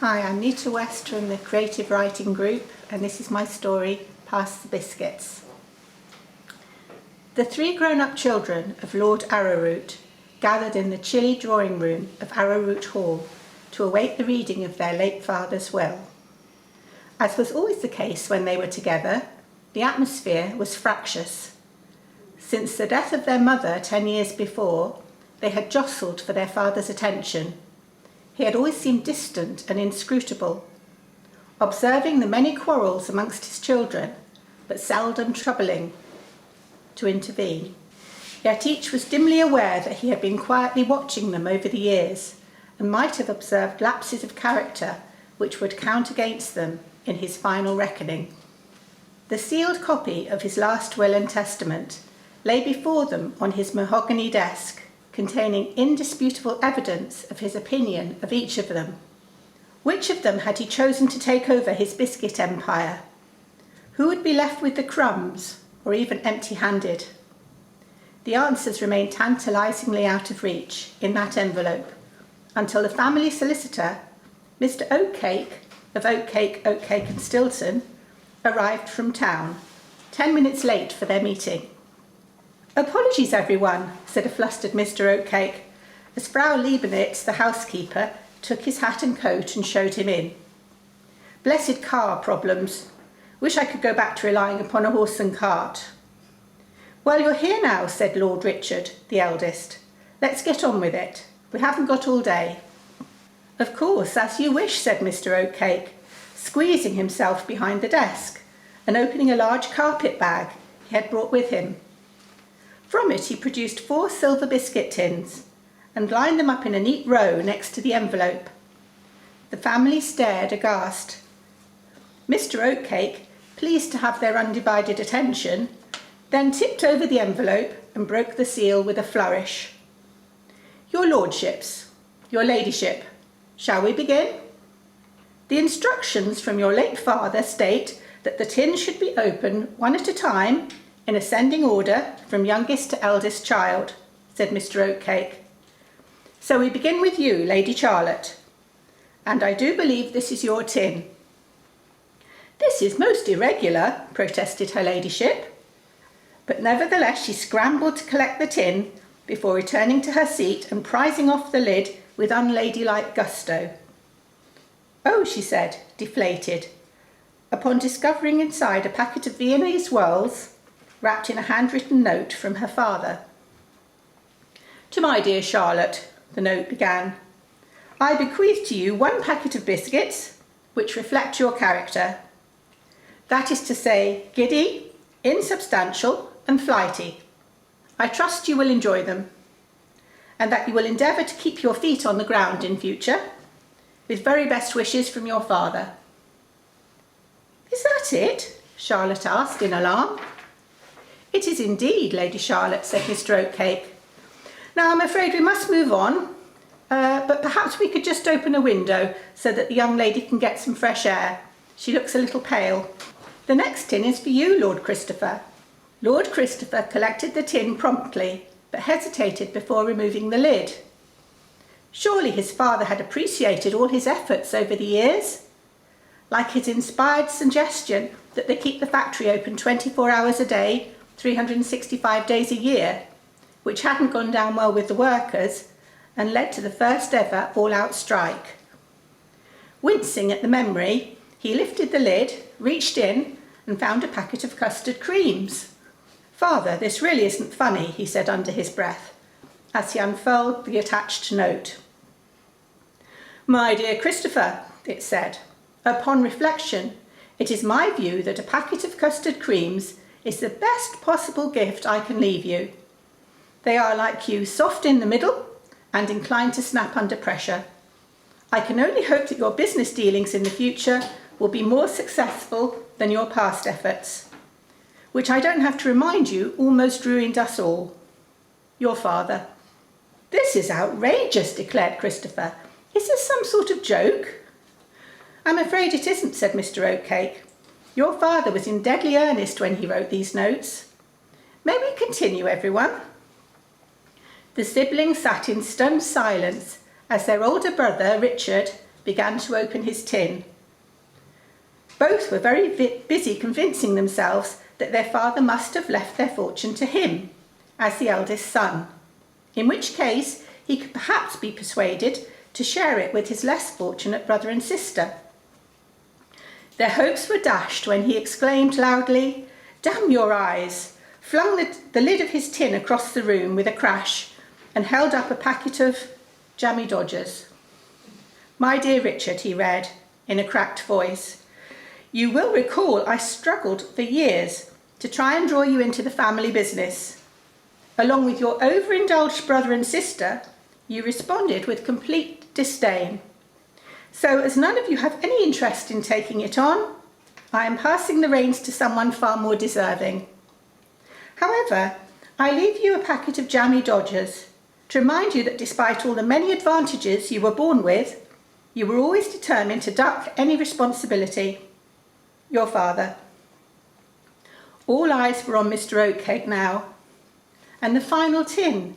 Hi, I'm Nita West from the Creative Writing Group, and this is my story, Pass the Biscuits. The three grown-up children of Lord Arrowroot gathered in the chilly drawing room of Arrowroot Hall to await the reading of their late father's will. As was always the case when they were together, the atmosphere was fractious. Since the death of their mother 10 years before, they had jostled for their father's attention. He had always seemed distant and inscrutable, observing the many quarrels amongst his children, but seldom troubling to intervene. Yet each was dimly aware that he had been quietly watching them over the years, and might have observed lapses of character which would count against them in his final reckoning. The sealed copy of his last will and testament lay before them on his mahogany desk, containing indisputable evidence of his opinion of each of them. Which of them had he chosen to take over his biscuit empire? Who would be left with the crumbs, or even empty-handed? The answers remained tantalisingly out of reach in that envelope, until the family solicitor, Mr. Oatcake of Oatcake and Stilton, arrived from town, 10 minutes late for their meeting. "Apologies, everyone," said a flustered Mr. Oatcake, as Frau Liebenitz, the housekeeper, took his hat and coat and showed him in. "Blessed car problems. Wish I could go back to relying upon a horse and cart." "Well, you're here now," said Lord Richard, the eldest. "Let's get on with it. We haven't got all day." "Of course, as you wish," said Mr. Oatcake, squeezing himself behind the desk and opening a large carpet bag he had brought with him. From it he produced 4 silver biscuit tins and lined them up in a neat row next to the envelope. The family stared aghast. Mr. Oatcake, pleased to have their undivided attention, then tipped over the envelope and broke the seal with a flourish. "Your lordships, your ladyship, shall we begin? The instructions from your late father state that the tins should be opened one at a time, in ascending order from youngest to eldest child," said Mr. Oatcake. "So we begin with you, Lady Charlotte, and I do believe this is your tin." "This is most irregular," protested her ladyship, but nevertheless she scrambled to collect the tin before returning to her seat and prizing off the lid with unladylike gusto. "Oh," she said, deflated, upon discovering inside a packet of Viennese whirls wrapped in a handwritten note from her father. "To my dear Charlotte," the note began, "I bequeath to you 1 packet of biscuits which reflect your character. That is to say, giddy, insubstantial and flighty. I trust you will enjoy them, and that you will endeavour to keep your feet on the ground in future, with very best wishes from your father." "Is that it?" Charlotte asked in alarm. "It is indeed, Lady Charlotte," said Mr. Oatcake. "Now I'm afraid we must move on, but perhaps we could just open a window so that the young lady can get some fresh air. She looks a little pale. The next tin is for you, Lord Christopher." Lord Christopher collected the tin promptly, but hesitated before removing the lid. Surely his father had appreciated all his efforts over the years, like his inspired suggestion that they keep the factory open 24 hours a day, 365 days a year, which hadn't gone down well with the workers and led to the first ever all-out strike. Wincing at the memory, he lifted the lid, reached in and found a packet of custard creams. "Father, this really isn't funny," he said under his breath, as he unfurled the attached note. "My dear Christopher," it said, "upon reflection, it is my view that a packet of custard creams is the best possible gift I can leave you. They are, like you, soft in the middle and inclined to snap under pressure. I can only hope that your business dealings in the future will be more successful than your past efforts, which I don't have to remind you almost ruined us all. Your father." "This is outrageous," declared Christopher. "Is this some sort of joke?" "I'm afraid it isn't," said Mr. Oatcake. "Your father was in deadly earnest when he wrote these notes. May we continue, everyone?" The siblings sat in stunned silence as their older brother, Richard, began to open his tin. Both were very busy convincing themselves that their father must have left their fortune to him, as the eldest son, in which case he could perhaps be persuaded to share it with his less fortunate brother and sister. Their hopes were dashed when he exclaimed loudly, "Damn your eyes!" flung the lid of his tin across the room with a crash and held up a packet of jammy dodgers. "My dear Richard," he read in a cracked voice, "you will recall I struggled for years to try and draw you into the family business. Along with your overindulged brother and sister, you responded with complete disdain. So as none of you have any interest in taking it on, I am passing the reins to someone far more deserving. However, I leave you a packet of jammy dodgers to remind you that despite all the many advantages you were born with, you were always determined to duck any responsibility. Your father." All eyes were on Mr. Oatcake now, and the final tin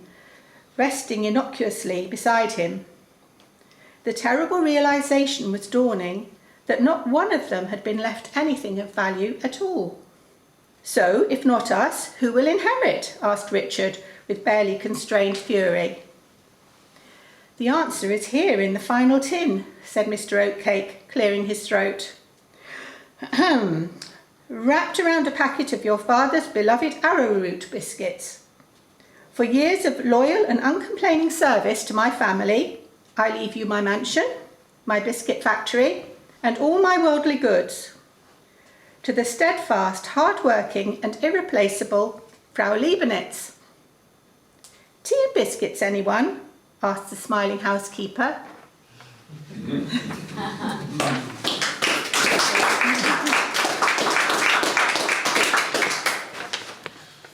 resting innocuously beside him. The terrible realization was dawning that not one of them had been left anything of value at all. "So, if not us, who will inherit?" asked Richard with barely constrained fury. "The answer is here in the final tin," said Mr. Oatcake, clearing his throat. "Ahem. Wrapped around a packet of your father's beloved arrowroot biscuits. For years of loyal and uncomplaining service to my family, I leave you my mansion, my biscuit factory, and all my worldly goods. To the steadfast, hard-working and irreplaceable Frau Liebenitz." "Tea and biscuits, anyone?" asked the smiling housekeeper.